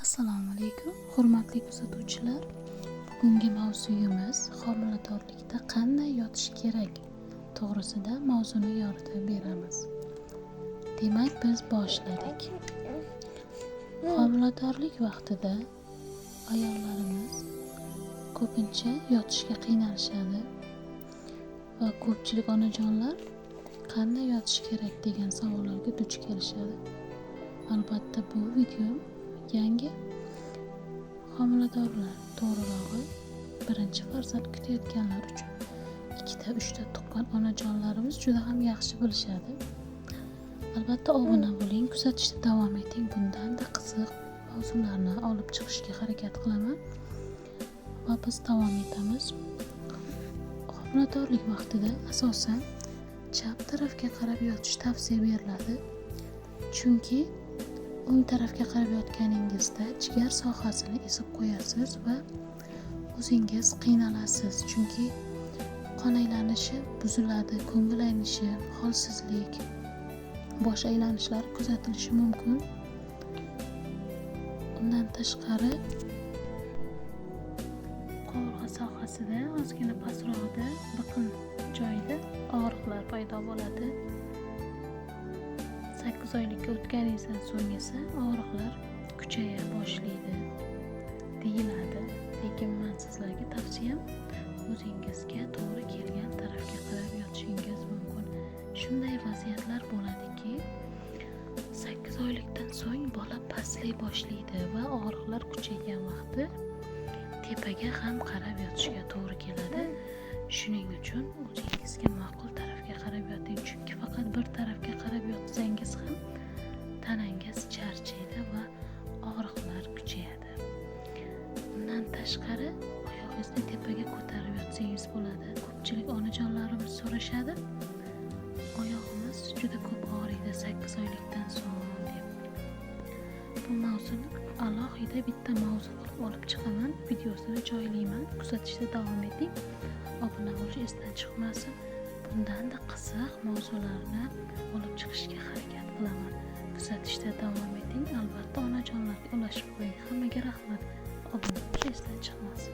Assalomu alaykum, hurmatli kuzatuvchilar. Bugungi mavzuyimiz homiladorlikda qanday yotish kerak to'g'risida mavzuni yoritib beramiz. Demak, biz boshladik. Homiladorlik vaqtida ayollarimiz ko'pincha yotishga qiynalishadi va ko'pchilik onajonlar qanday yotish kerak degan savollarga duch kelishadi. Albatta bu video yangi homiladorlar, to'g'rirog'i birinchi farzand kutayotganlar uchun 2-3 tuqqan onajonlarimiz juda ham yaxshi bilishadi. Albatta obuna bo'ling, kuzatishda davom eting. Bundanda qiziq mavzularni olib chiqishga harakat qilaman va biz davom etamiz. Homiladorlik vaqtida asosan chap tarafga qarab yotish tavsiya beriladi. Chunki o'ng tarafga qarab yotganingizda jigar sohasini ezib qo'yasiz va o'zingiz qiynalasiz. Chunki qon aylanishi buziladi, ko'ngil aynishi, holsizlik, bosh aylanishlari kuzatilishi mumkin. Undan tashqari qovurg'a sohasida ozgina pastroqda biqin joyida og'riqlar paydo bo'ladi. 8 oylikka o'tganingizdan so'ng esa og'riqlar kuchaya boshlaydi deyiladi. Lekin men sizlarga tavsiyam o'zingizga to'g'ri kelgan tarafga qarab yotishingiz mumkin. Shunday vaziyatlar bo'ladiki, 8 oylikdan so'ng bola pastlay boshlaydi va og'riqlar kuchaygan vaqti tepaga ham qarab yotishga to'g'ri keladi. Shuning uchun o'zingizga ma'qul tarafga qarab yoting. Chunki faqat bir tarafga qarab yotsangiz ham tanangiz charchaydi va og'riqlar kuchayadi. Bundan tashqari oyog'ingizni tepaga ko'tarib yotsangiz bo'ladi. Ko'pchilik onajonlarimiz so'rashadi, oyog'imiz juda ko'p og'riydi 8 oylikdan so'ng deb. Bu mavzuni alohida bitta mavzu qilib olib chiqaman, videosini joylayman. Kuzatishda davom eting. Obuna bo'lish esdan chiqmasin. Bundanda qiziq mavzularni olib chiqishga harakat qilaman. Kuzatishda davom eting. Albatta onajonlarga ulashib qo'ying. Hammaga rahmat. Obuna bo'lish esdan chiqmasin.